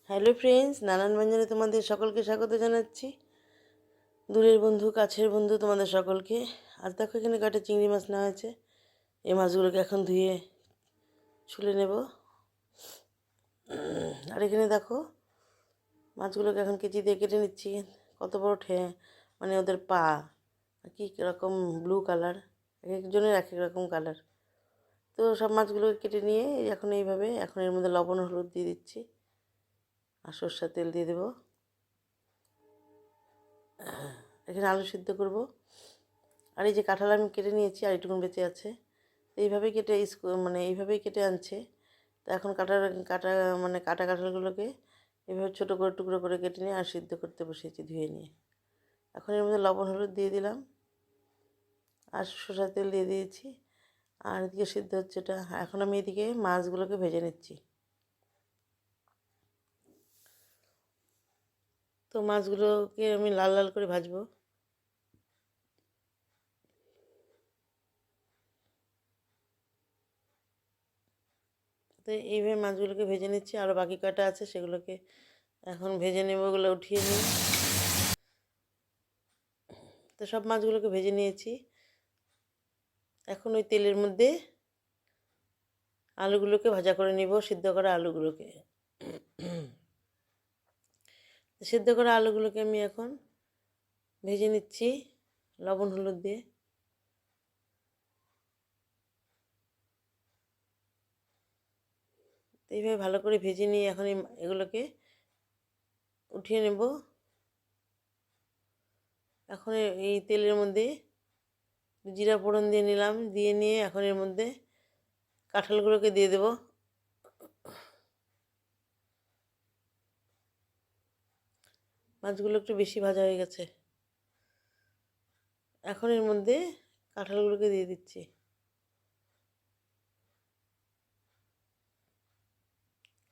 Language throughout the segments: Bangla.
হ্যালো ফ্রেন্ডস, নানান ব্যঞ্জনে তোমাদের সকলকে স্বাগত জানাচ্ছি। দূরের বন্ধু, কাছের বন্ধু, তোমাদের সকলকে। আজ দেখো এখানে কয়টা চিংড়ি মাছ নেওয়া হয়েছে। এই মাছগুলোকে এখন ধুয়ে ছুলে নেব। আর এখানে দেখো মাছগুলোকে এখন কেচি দিয়ে কেটে নিচ্ছি। কত বড় মানে ওদের পা কী রকম ব্লু কালার, এক একজনের এক এক রকম কালার। তো সব মাছগুলোকে কেটে নিয়ে এখন এইভাবে এখন এর মধ্যে লবণ হলুদ দিয়ে দিচ্ছি আর সরষের তেল দিয়ে দেবো। এখানে আলু সিদ্ধ করব। আর এই যে কাঁঠাল আমি কেটে নিয়েছি আর একটুকুন বেঁচে আছে। তো এইভাবেই কেটে এইভাবেই কেটে আনছে। তো এখন কাটা কাঁঠালগুলোকে এইভাবে ছোটো করে টুকরো করে কেটে নিয়ে আর সিদ্ধ করতে বসিয়েছি ধুয়ে নিয়ে। এখন এর মধ্যে লবণ হলুদ দিয়ে দিলাম আর সরষের তেল দিয়ে দিয়েছি। আর এদিকে সিদ্ধ হচ্ছে এটা। এখন আমি এদিকে মাছগুলোকে ভেজে নিচ্ছি। তো মাছগুলোকে আমি লাল লাল করে ভাজবো। তো এইভাবে মাছগুলোকে ভেজে নিচ্ছি। আরও বাকি কটা আছে সেগুলোকে এখন ভেজে নেব, ওগুলো উঠিয়ে নিই। তো সব মাছগুলোকে ভেজে নিয়েছি। এখন ওই তেলের মধ্যে আলুগুলোকে ভাজা করে নিব, সিদ্ধ করা আলুগুলোকে। সিদ্ধ করা আলুগুলোকে আমি এখন ভেজে নিচ্ছি লবণ হলুদ দিয়ে। এইভাবে ভালো করে ভেজে নিয়ে এখন এগুলোকে উঠিয়ে নেব। এখন এই তেলের মধ্যে জিরা ফোড়ন দিয়ে নিলাম, দিয়ে নিয়ে এখন এর মধ্যে কাঁঠালগুলোকে দিয়ে দেব। মাছগুলো একটু বেশি ভাজা হয়ে গেছে। এখন এর মধ্যে কাঁঠালগুলোকে দিয়ে দিচ্ছি।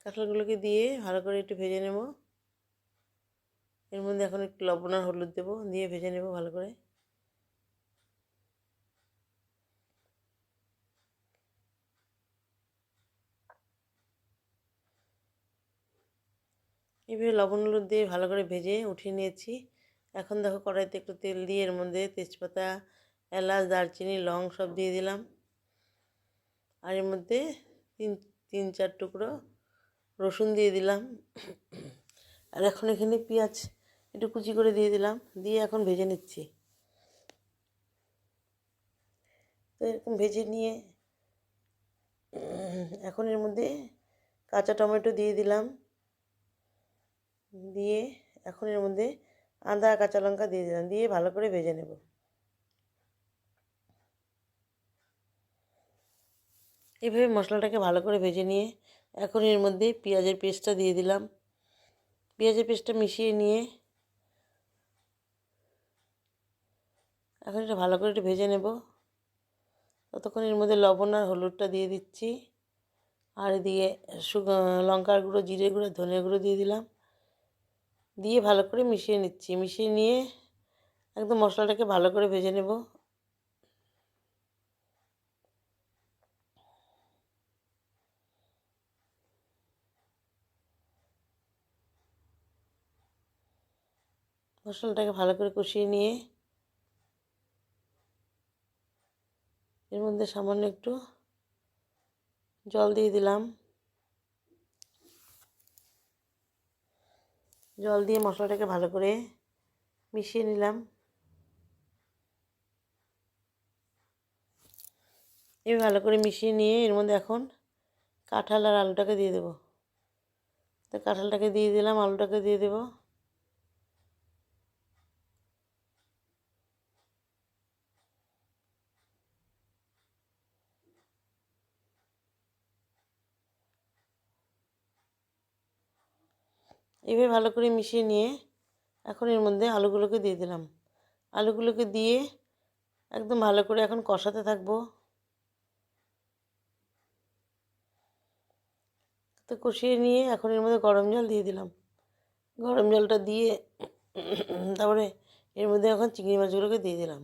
কাঁঠালগুলোকে দিয়ে ভালো করে একটু ভেজে নেব। এর মধ্যে এখন একটু লবণ আর হলুদ দেবো, দিয়ে ভেজে নেব ভালো করে। এইভাবে লবণ হলুদ দিয়ে ভালো করে ভেজে উঠিয়ে নিয়েছি। এখন দেখো কড়াইতে একটু তেল দিয়ে এর মধ্যে তেজপাতা, এলাচ, দারচিনি, লং সব দিয়ে দিলাম। আর এর মধ্যে তিন তিন চার টুকরো রসুন দিয়ে দিলাম। আর এখন এখানে পেঁয়াজ একটু কুচি করে দিয়ে দিলাম, দিয়ে এখন ভেজে নিচ্ছি। তো এরকম ভেজে নিয়ে এখন এর মধ্যে কাঁচা টমেটো দিয়ে দিলাম, দিয়ে এখন এর মধ্যে আদা কাঁচা লঙ্কা দিয়ে দিলাম, দিয়ে ভালো করে ভেজে নেব। এইভাবে মশলাটাকে ভালো করে ভেজে নিয়ে এখন এর মধ্যে পেঁয়াজের পেস্টটা দিয়ে দিলাম। পেঁয়াজের পেস্টটা মিশিয়ে নিয়ে এখন এটা ভালো করে একটু ভেজে নেব। ততক্ষণ এর মধ্যে লবণ আর হলুদটা দিয়ে দিচ্ছি। আর এদিকে লঙ্কার গুঁড়ো, জিরে গুঁড়ো, ধনে গুঁড়ো দিয়ে দিলাম, দিয়ে ভালো করে মিশিয়ে নিচ্ছি। মিশিয়ে নিয়ে একদম মশলাটাকে ভালো করে ভেজে নেব। মশলাটাকে ভালো করে কষিয়ে নিয়ে এর মধ্যে সামান্য একটু জল দিয়ে দিলাম। জল দিয়ে মশলাটাকে ভালো করে মিশিয়ে নিলাম। এই ভালো করে মিশিয়ে নিয়ে এর মধ্যে এখন কাঁঠাল আর আলুটাকে দিয়ে দেবো। তো কাঁঠালটাকে দিয়ে দিলাম, আলুটাকে দিয়ে দেবো। এইভাবে ভালো করে মিশিয়ে নিয়ে এখন এর মধ্যে আলুগুলোকে দিয়ে দিলাম। আলুগুলোকে দিয়ে একদম ভালো করে এখন কষাতে থাকবো। তো কষিয়ে নিয়ে এখন এর মধ্যে গরম জল দিয়ে দিলাম। গরম জলটা দিয়ে তারপরে এর মধ্যে এখন চিংড়ি মাছগুলোকে দিয়ে দিলাম।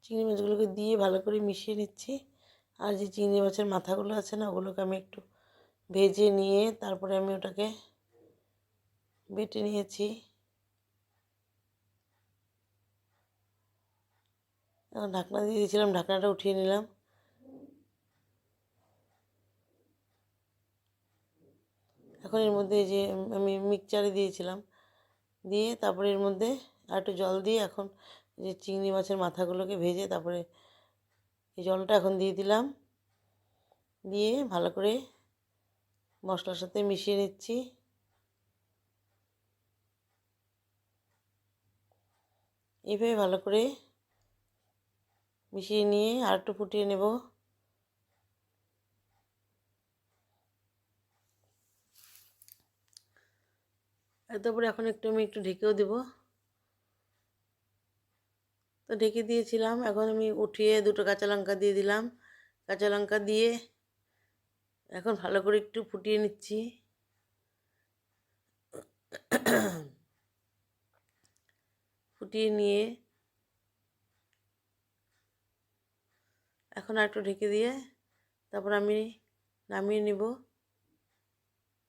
চিংড়ি মাছগুলোকে দিয়ে ভালো করে মিশিয়ে নিচ্ছি। আর যে চিংড়ি মাছের মাথাগুলো আছে না, ওগুলোকে আমি একটু ভেজে নিয়ে তারপরে আমি ওটাকে বেটে নিয়েছি। এখন ঢাকনা দিয়ে দিয়েছিলাম, ঢাকনাটা উঠিয়ে নিলাম। এখন এর মধ্যে যে আমি মিক্সচারে দিয়েছিলাম, দিয়ে তারপরে এর মধ্যে আর একটু জল দিয়ে এখন যে চিংড়ি মাছের মাথাগুলোকে ভেজে তারপরে এই জলটা এখন দিয়ে দিলাম, দিয়ে ভালো করে মশলার সাথে মিশিয়ে নিচ্ছি। এইভাবে ভালো করে মিশিয়ে নিয়ে আর একটু ফুটিয়ে নেব। তারপরে এখন আমি একটু ঢেকেও দেবো। তো ঢেকে দিয়েছিলাম, এখন আমি উঠিয়ে দুটো কাঁচা লঙ্কা দিয়ে দিলাম। কাঁচা লঙ্কা দিয়ে এখন ভালো করে একটু ফুটিয়ে নিচ্ছি। ফুটিয়ে নিয়ে এখন আর একটু ঢেকে দিয়ে তারপর আমি নামিয়ে নিব।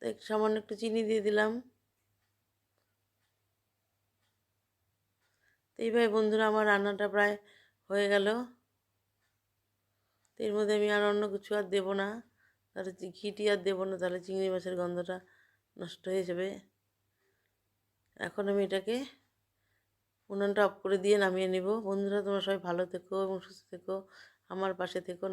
তো সামান্য একটু চিনি দিয়ে দিলাম। তো এইভাবে বন্ধুরা আমার রান্নাটা প্রায় হয়ে গেল। তো এর মধ্যে আমি আর অন্য কিছু আর দেবো না, তাহলে ঘিটি আর দেবো না, তাহলে চিংড়ি মাছের গন্ধটা নষ্ট হয়ে যাবে। এখন আমি এটাকে উনুনটা অফ করে দিয়ে নামিয়ে নেব। বন্ধুরা তোমরা সবাই ভালো থেকো এবং সুস্থ থেকো, আমার পাশে থেকো।